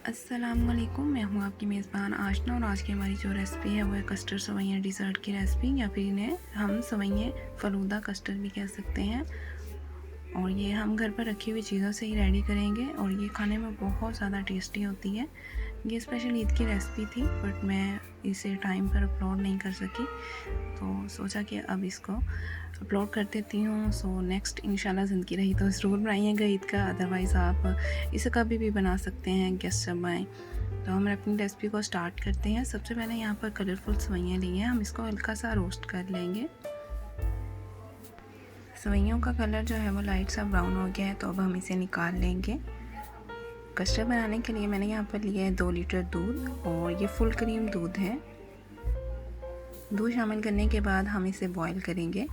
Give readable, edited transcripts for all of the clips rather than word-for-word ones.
अस्सलाम वालेकुम, मैं हूँ आपकी मेज़बान आशना और आज की हमारी जो रेसिपी है वो है कस्टर्ड सेवइयाँ डिज़र्ट की रेसिपी, या फिर इन्हें हम सेवइयाँ फ़लूदा कस्टर्ड भी कह सकते हैं। और ये हम घर पर रखी हुई चीज़ों से ही रेडी करेंगे और ये खाने में बहुत ज़्यादा टेस्टी होती है। ये स्पेशल ईद की रेसिपी थी बट मैं इसे टाइम पर अपलोड नहीं कर सकी, तो सोचा कि अब इसको अपलोड कर देती हूँ। सो नेक्स्ट इंशाल्लाह ज़िंदगी रही तो ज़रूर बनाइएगा ईद का, अदरवाइज़ आप इसे कभी भी बना सकते हैं गेस्ट जब आएँ। तो हम अपनी रेसिपी को स्टार्ट करते हैं। सबसे पहले यहाँ पर कलरफुल सेवइयाँ ली हैं, हम इसको हल्का सा रोस्ट कर लेंगे। सेवइयों का कलर जो है वो लाइट सा ब्राउन हो गया है, तो अब हम इसे निकाल लेंगे। कस्टर्ड बनाने के लिए मैंने यहाँ पर लिया है 2 लीटर दूध और ये फुल क्रीम दूध है। दूध शामिल करने के बाद हम इसे बॉईल करेंगे।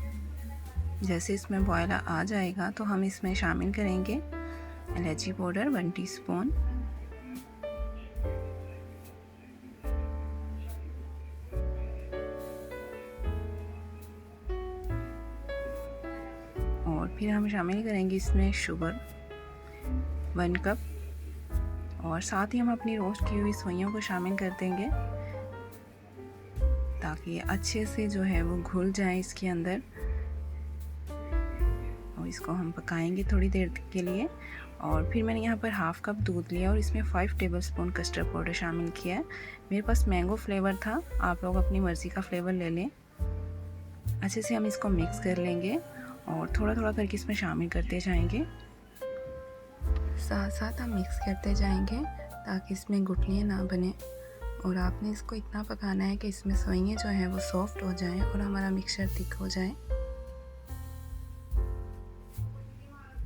जैसे इसमें बॉयल आ जाएगा तो हम इसमें शामिल करेंगे इलायची पाउडर 1 टीस्पून, और फिर हम शामिल करेंगे इसमें शुगर 1 कप, और साथ ही हम अपनी रोस्ट की हुई सेवइयों को शामिल कर देंगे ताकि अच्छे से जो है वो घुल जाए इसके अंदर। और इसको हम पकाएंगे थोड़ी देर के लिए। और फिर मैंने यहाँ पर हाफ़ कप दूध लिया और इसमें 5 टेबलस्पून कस्टर्ड पाउडर शामिल किया है। मेरे पास मैंगो फ्लेवर था, आप लोग अपनी मर्ज़ी का फ्लेवर ले लें। अच्छे से हम इसको मिक्स कर लेंगे और थोड़ा थोड़ा करके इसमें शामिल करते जाएंगे। साथ साथ हम मिक्स करते जाएंगे ताकि इसमें गुठलियाँ ना बने। और आपने इसको इतना पकाना है कि इसमें सेवइयाँ जो हैं वो सॉफ्ट हो जाएं और हमारा मिक्सचर थिक हो जाए।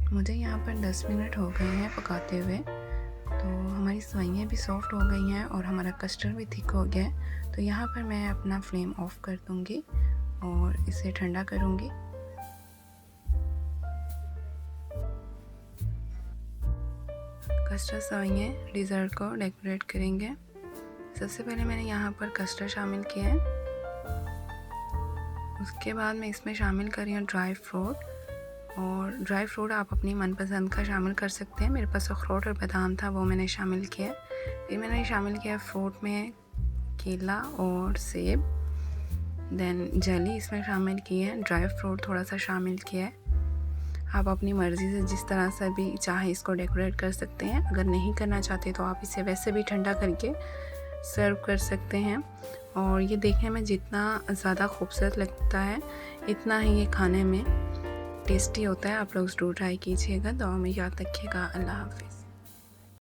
मुझे यहाँ पर 10 मिनट हो गए हैं पकाते हुए, तो हमारी सेवइयाँ भी सॉफ्ट हो गई हैं और हमारा कस्टर्ड भी थिक हो गया है। तो यहाँ पर मैं अपना फ्लेम ऑफ कर दूँगी और इसे ठंडा करूँगी। कस्टर्ड सेवइयाँ डिज़र्ट को डेकोरेट करेंगे। सबसे पहले मैंने यहाँ पर कस्टर्ड शामिल किया है, उसके बाद मैं इसमें शामिल कर रही हूँ ड्राई फ्रूट। और ड्राई फ्रूट आप अपनी मनपसंद का शामिल कर सकते हैं। मेरे पास अखरोट और बादाम था, वो मैंने शामिल किया। फिर मैंने शामिल किया फ्रूट में केला और सेब, देन जेली इसमें शामिल की है, ड्राई फ्रूट थोड़ा सा शामिल किया है। आप अपनी मर्ज़ी से जिस तरह से भी चाहे इसको डेकोरेट कर सकते हैं। अगर नहीं करना चाहते तो आप इसे वैसे भी ठंडा करके सर्व कर सकते हैं। और ये देखने में जितना ज़्यादा खूबसूरत लगता है इतना ही ये खाने में टेस्टी होता है। आप लोग ज़रूर ट्राई कीजिएगा। दुआ में याद रखिएगा। अल्लाह हाफ़िज़।